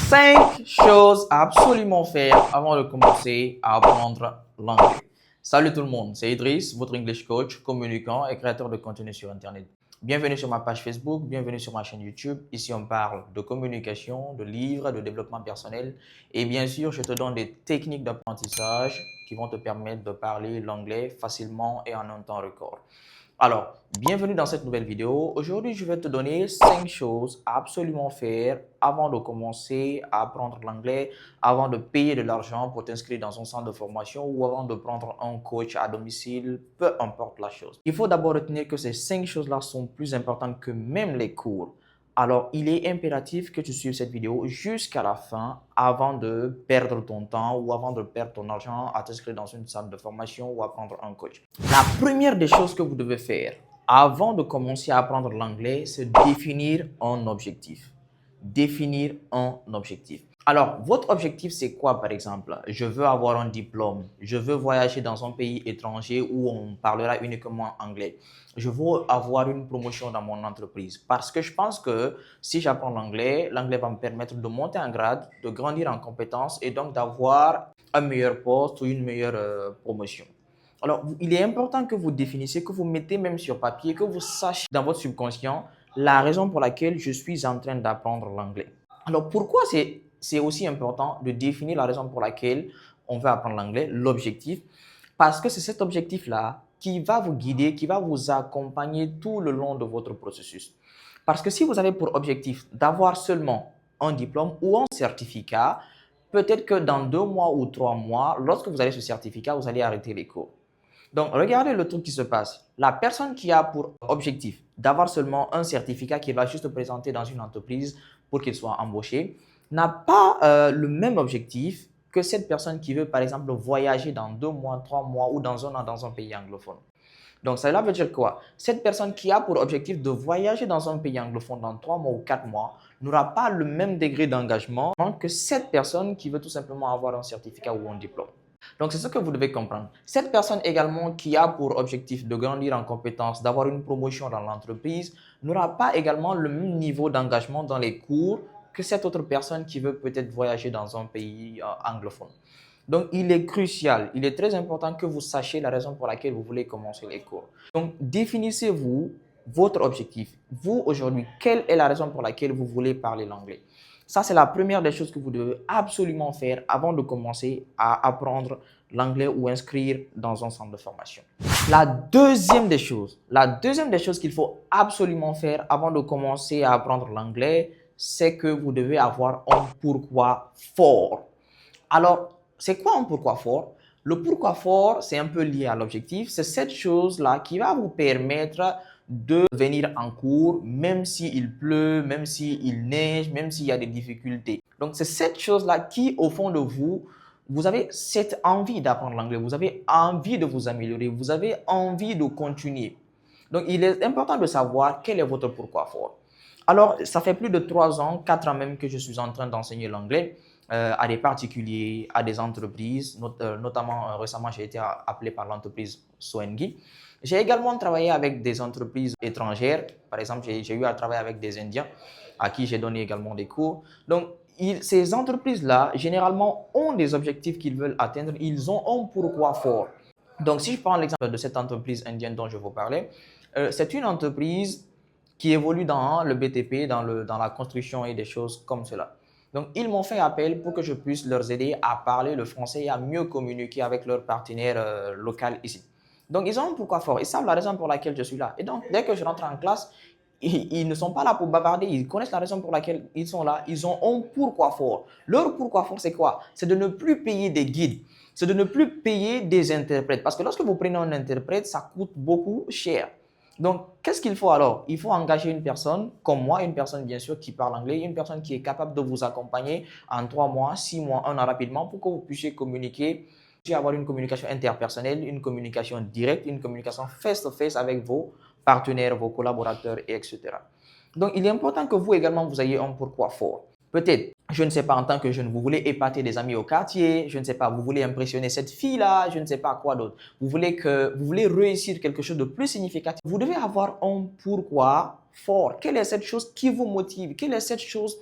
5 choses à absolument faire avant de commencer à apprendre l'anglais. Salut tout le monde, c'est Idriss, votre English coach, communicant et créateur de contenu sur Internet. Bienvenue sur ma page Facebook, bienvenue sur ma chaîne YouTube. Ici, on parle de communication, de livres, de développement personnel. Et bien sûr, je te donne des techniques d'apprentissage qui vont te permettre de parler l'anglais facilement et en un temps record. Alors, bienvenue dans cette nouvelle vidéo. Aujourd'hui, je vais te donner 5 choses à absolument faire avant de commencer à apprendre l'anglais, avant de payer de l'argent pour t'inscrire dans un centre de formation ou avant de prendre un coach à domicile, peu importe la chose. Il faut d'abord retenir que ces 5 choses-là sont plus importantes que même les cours. Alors, il est impératif que tu suives cette vidéo jusqu'à la fin avant de perdre ton temps ou avant de perdre ton argent à t'inscrire dans une salle de formation ou à prendre un coach. La première des choses que vous devez faire avant de commencer à apprendre l'anglais, c'est définir un objectif. Définir un objectif. Alors, votre objectif, c'est quoi par exemple? Je veux avoir un diplôme, je veux voyager dans un pays étranger où on parlera uniquement anglais. Je veux avoir une promotion dans mon entreprise parce que je pense que si j'apprends l'anglais, l'anglais va me permettre de monter en grade, de grandir en compétences et donc d'avoir un meilleur poste ou une meilleure promotion. Alors, il est important que vous définissiez, que vous mettez même sur papier, que vous sachiez dans votre subconscient la raison pour laquelle je suis en train d'apprendre l'anglais. Alors, pourquoi c'est aussi important de définir la raison pour laquelle on veut apprendre l'anglais, l'objectif? Parce que c'est cet objectif-là qui va vous guider, qui va vous accompagner tout le long de votre processus. Parce que si vous avez pour objectif d'avoir seulement un diplôme ou un certificat, peut-être que dans 2 mois ou 3 mois, lorsque vous avez ce certificat, vous allez arrêter les cours. Donc, regardez le truc qui se passe. La personne qui a pour objectif d'avoir seulement un certificat qu'il va juste présenter dans une entreprise pour qu'il soit embauché, n'a pas le même objectif que cette personne qui veut, par exemple, voyager dans 2 mois, 3 mois ou dans un an dans un pays anglophone. Donc, cela veut dire quoi? Cette personne qui a pour objectif de voyager dans un pays anglophone dans 3 mois ou 4 mois n'aura pas le même degré d'engagement que cette personne qui veut tout simplement avoir un certificat ou un diplôme. Donc, c'est ce que vous devez comprendre. Cette personne également qui a pour objectif de grandir en compétences, d'avoir une promotion dans l'entreprise, n'aura pas également le même niveau d'engagement dans les cours que cette autre personne qui veut peut-être voyager dans un pays anglophone. Donc, il est crucial, il est très important que vous sachiez la raison pour laquelle vous voulez commencer les cours. Donc, définissez-vous votre objectif. Vous, aujourd'hui, quelle est la raison pour laquelle vous voulez parler l'anglais? Ça, c'est la première des choses que vous devez absolument faire avant de commencer à apprendre l'anglais ou inscrire dans un centre de formation. La deuxième des choses qu'il faut absolument faire avant de commencer à apprendre l'anglais, c'est que vous devez avoir un pourquoi fort. Alors, c'est quoi un pourquoi fort? Le pourquoi fort, c'est un peu lié à l'objectif. C'est cette chose-là qui va vous permettre de venir en cours, même s'il pleut, même s'il neige, même s'il y a des difficultés. Donc, c'est cette chose-là qui, au fond de vous, vous avez cette envie d'apprendre l'anglais, vous avez envie de vous améliorer, vous avez envie de continuer. Donc, il est important de savoir quel est votre pourquoi fort. Alors, ça fait plus de 3 ans, 4 ans même que je suis en train d'enseigner l'anglais à des particuliers, à des entreprises, notamment récemment j'ai été appelé par l'entreprise Soengi. J'ai également travaillé avec des entreprises étrangères, par exemple j'ai eu à travailler avec des Indiens à qui j'ai donné également des cours. Donc ces entreprises-là, généralement, ont des objectifs qu'ils veulent atteindre, ils ont un pourquoi fort. Donc si je prends l'exemple de cette entreprise indienne dont je vous parlais, c'est une entreprise qui évolue dans le BTP, dans la construction et des choses comme cela. Donc, ils m'ont fait appel pour que je puisse leur aider à parler le français et à mieux communiquer avec leurs partenaires locaux ici. Donc, ils ont un pourquoi fort. Ils savent la raison pour laquelle je suis là. Et donc, dès que je rentre en classe, ils ne sont pas là pour bavarder. Ils connaissent la raison pour laquelle ils sont là. Ils ont un pourquoi fort. Leur pourquoi fort, c'est quoi? C'est de ne plus payer des guides. C'est de ne plus payer des interprètes. Parce que lorsque vous prenez un interprète, ça coûte beaucoup cher. Donc, qu'est-ce qu'il faut alors? Il faut engager une personne comme moi, une personne bien sûr qui parle anglais, une personne qui est capable de vous accompagner en 3 mois, 6 mois, 1 an rapidement pour que vous puissiez communiquer, avoir une communication interpersonnelle, une communication directe, une communication face-to-face avec vos partenaires, vos collaborateurs, etc. Donc, il est important que vous également, vous ayez un pourquoi fort. Peut-être, je ne sais pas, en tant que jeune, vous voulez épater des amis au quartier, je ne sais pas, vous voulez impressionner cette fille-là, je ne sais pas quoi d'autre. Vous voulez réussir quelque chose de plus significatif. Vous devez avoir un pourquoi fort. Quelle est cette chose qui vous motive? Quelle est cette chose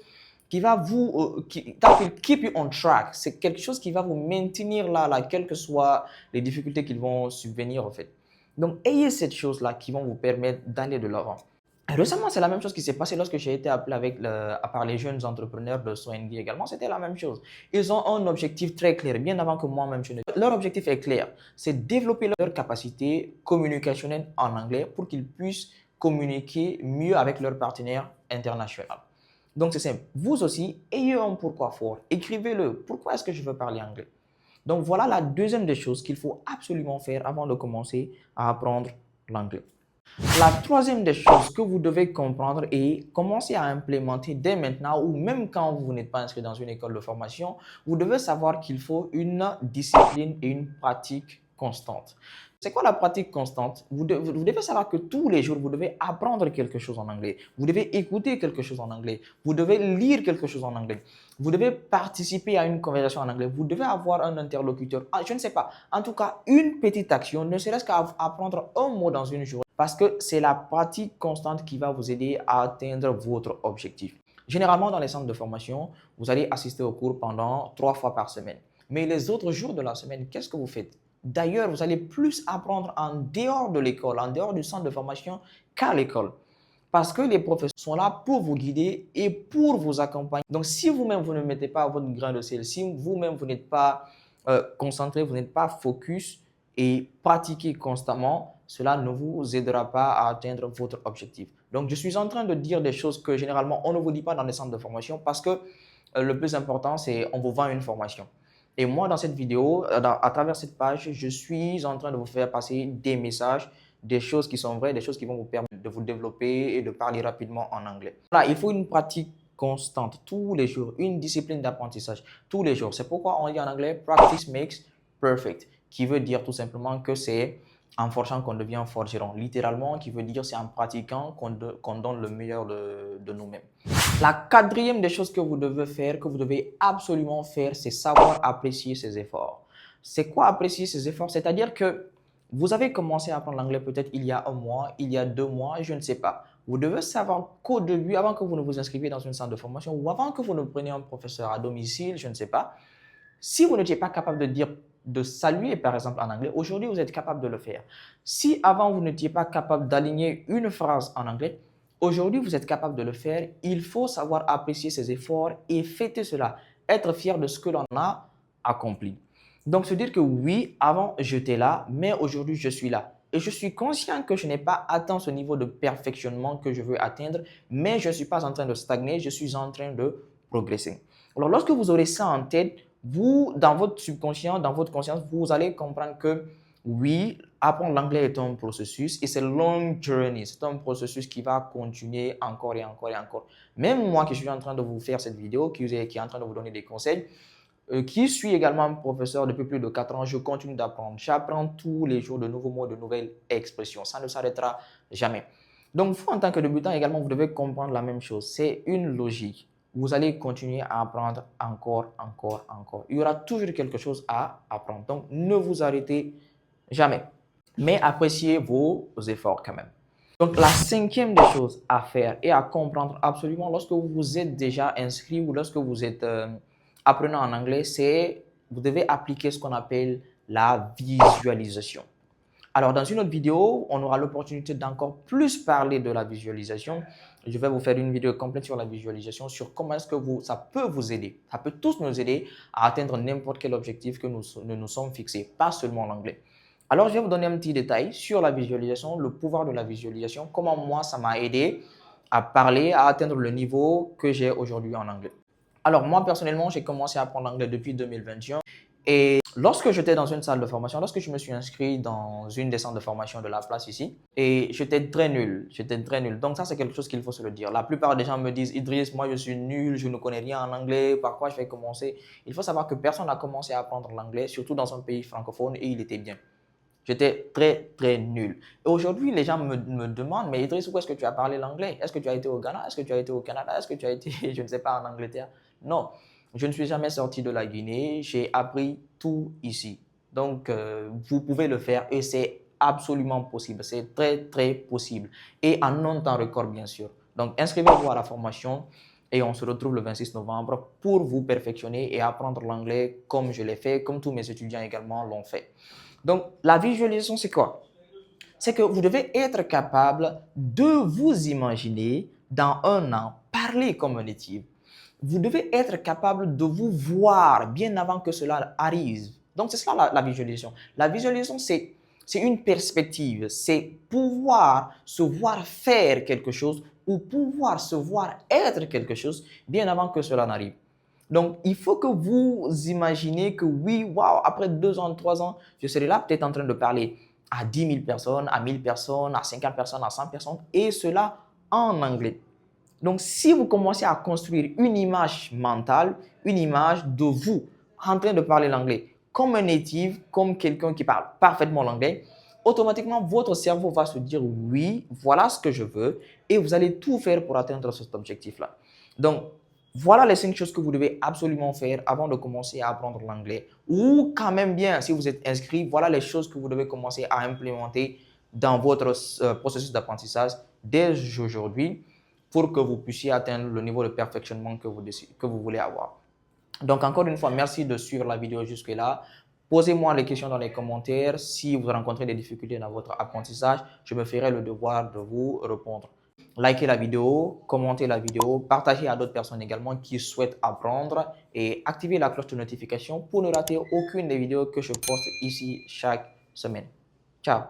that will keep you on track. C'est quelque chose qui va vous maintenir là, quelles que soient les difficultés qui vont subvenir en fait. Donc, ayez cette chose-là qui vont vous permettre d'aller de l'avant. Récemment, c'est la même chose qui s'est passée lorsque j'ai été appelé par les jeunes entrepreneurs de Soendi également. C'était la même chose. Ils ont un objectif très clair, bien avant que moi-même je ne. Leur objectif est clair, c'est développer leur capacité communicationnelle en anglais pour qu'ils puissent communiquer mieux avec leurs partenaires internationaux. Donc, c'est simple. Vous aussi, ayez un pourquoi fort. Écrivez-le. Pourquoi est-ce que je veux parler anglais? Donc, voilà la deuxième des choses qu'il faut absolument faire avant de commencer à apprendre l'anglais. La troisième des choses que vous devez comprendre et commencer à implémenter dès maintenant ou même quand vous n'êtes pas inscrit dans une école de formation, vous devez savoir qu'il faut une discipline et une pratique constante. C'est quoi la pratique constante? Vous devez savoir que tous les jours, vous devez apprendre quelque chose en anglais. Vous devez écouter quelque chose en anglais. Vous devez lire quelque chose en anglais. Vous devez participer à une conversation en anglais. Vous devez avoir un interlocuteur. Je ne sais pas. En tout cas, une petite action, ne serait-ce qu'à apprendre un mot dans une journée. Parce que c'est la pratique constante qui va vous aider à atteindre votre objectif. Généralement, dans les centres de formation, vous allez assister aux cours pendant 3 fois par semaine. Mais les autres jours de la semaine, qu'est-ce que vous faites? D'ailleurs, vous allez plus apprendre en dehors de l'école, en dehors du centre de formation qu'à l'école. Parce que les professeurs sont là pour vous guider et pour vous accompagner. Donc, si vous-même, vous ne mettez pas votre grain de sel, si vous-même, vous n'êtes pas concentré, vous n'êtes pas focus et pratiquez constamment, cela ne vous aidera pas à atteindre votre objectif. Donc, je suis en train de dire des choses que généralement, on ne vous dit pas dans les centres de formation parce que le plus important, c'est on vous vend une formation. Et moi, dans cette vidéo, à travers cette page, je suis en train de vous faire passer des messages, des choses qui sont vraies, des choses qui vont vous permettre de vous développer et de parler rapidement en anglais. Voilà, il faut une pratique constante tous les jours, une discipline d'apprentissage tous les jours. C'est pourquoi on dit en anglais « practice makes perfect », qui veut dire tout simplement que c'est en forgeant qu'on devient forgeron. Littéralement, qui veut dire c'est en pratiquant qu'on donne le meilleur de nous-mêmes. La quatrième des choses que vous devez faire, que vous devez absolument faire, c'est savoir apprécier ses efforts. C'est quoi apprécier ses efforts? C'est-à-dire que vous avez commencé à apprendre l'anglais peut-être il y a 1 mois, il y a 2 mois, je ne sais pas. Vous devez savoir qu'au début, avant que vous ne vous inscriviez dans une centre de formation ou avant que vous ne preniez un professeur à domicile, je ne sais pas, si vous n'étiez pas capable de saluer par exemple en anglais, aujourd'hui vous êtes capable de le faire. Si avant vous n'étiez pas capable d'aligner une phrase en anglais, aujourd'hui vous êtes capable de le faire. Il faut savoir apprécier ses efforts et fêter cela, être fier de ce que l'on a accompli. Donc se dire que oui, avant j'étais là, mais aujourd'hui je suis là. Et je suis conscient que je n'ai pas atteint ce niveau de perfectionnement que je veux atteindre, mais je ne suis pas en train de stagner, je suis en train de progresser. Alors lorsque vous aurez ça en tête, vous, dans votre subconscient, dans votre conscience, vous allez comprendre que oui, apprendre l'anglais est un processus et c'est long journey. C'est un processus qui va continuer encore et encore et encore. Même moi qui suis en train de vous faire cette vidéo, qui est en train de vous donner des conseils, qui suis également professeur depuis plus de 4 ans, je continue d'apprendre. J'apprends tous les jours de nouveaux mots, de nouvelles expressions. Ça ne s'arrêtera jamais. Donc, vous, en tant que débutant également, vous devez comprendre la même chose. C'est une logique. Vous allez continuer à apprendre encore, encore, encore. Il y aura toujours quelque chose à apprendre. Donc, ne vous arrêtez jamais. Mais appréciez vos efforts quand même. Donc, la cinquième des choses à faire et à comprendre absolument lorsque vous vous êtes déjà inscrit ou lorsque vous êtes apprenant en anglais, c'est vous devez appliquer ce qu'on appelle la visualisation. Alors, dans une autre vidéo, on aura l'opportunité d'encore plus parler de la visualisation. Je vais vous faire une vidéo complète sur la visualisation, sur comment est-ce que ça peut vous aider. Ça peut tous nous aider à atteindre n'importe quel objectif que nous nous sommes fixés, pas seulement l'anglais. Alors, je vais vous donner un petit détail sur la visualisation, le pouvoir de la visualisation, comment moi, ça m'a aidé à parler, à atteindre le niveau que j'ai aujourd'hui en anglais. Alors, moi, personnellement, j'ai commencé à apprendre l'anglais depuis 2021. Et lorsque j'étais dans une salle de formation, lorsque je me suis inscrit dans une des centres de formation de la place ici, et j'étais très nul, Donc ça, c'est quelque chose qu'il faut se le dire. La plupart des gens me disent, Idriss, moi je suis nul, je ne connais rien en anglais, par quoi je vais commencer? Il faut savoir que personne n'a commencé à apprendre l'anglais, surtout dans un pays francophone, et il était bien. J'étais très, très nul. Et aujourd'hui, les gens me demandent, mais Idriss, où est-ce que tu as parlé l'anglais? Est-ce que tu as été au Ghana? Est-ce que tu as été au Canada? Est-ce que tu as été, je ne sais pas, en Angleterre? Non, je ne suis jamais sorti de la Guinée. J'ai appris tout ici. Donc, vous pouvez le faire et c'est absolument possible. C'est très, très possible. Et en un temps record, bien sûr. Donc, inscrivez-vous à la formation. Et on se retrouve le 26 novembre pour vous perfectionner et apprendre l'anglais comme je l'ai fait, comme tous mes étudiants également l'ont fait. Donc, la visualisation, c'est quoi? C'est que vous devez être capable de vous imaginer dans un an parler comme un native. Vous devez être capable de vous voir bien avant que cela arrive. Donc, c'est cela la visualisation. La visualisation, c'est une perspective. C'est pouvoir se voir faire quelque chose ou pouvoir se voir être quelque chose bien avant que cela n'arrive. Donc, il faut que vous imaginez que oui, waouh, après 2 ans, 3 ans, je serai là peut-être en train de parler à 10 000 personnes, à 1000 personnes, à 50 personnes, à 100 personnes, et cela en anglais. Donc, si vous commencez à construire une image mentale, une image de vous en train de parler l'anglais comme un native, comme quelqu'un qui parle parfaitement l'anglais, automatiquement, votre cerveau va se dire oui, voilà ce que je veux, et vous allez tout faire pour atteindre cet objectif-là. Donc, voilà les 5 choses que vous devez absolument faire avant de commencer à apprendre l'anglais. Ou quand même bien, si vous êtes inscrit, voilà les choses que vous devez commencer à implémenter dans votre processus d'apprentissage dès aujourd'hui pour que vous puissiez atteindre le niveau de perfectionnement que vous voulez avoir. Donc, encore une fois, merci de suivre la vidéo jusque-là. Posez-moi les questions dans les commentaires. Si vous rencontrez des difficultés dans votre apprentissage, je me ferai le devoir de vous répondre. Likez la vidéo, commentez la vidéo, partagez à d'autres personnes également qui souhaitent apprendre et activez la cloche de notification pour ne rater aucune des vidéos que je poste ici chaque semaine. Ciao!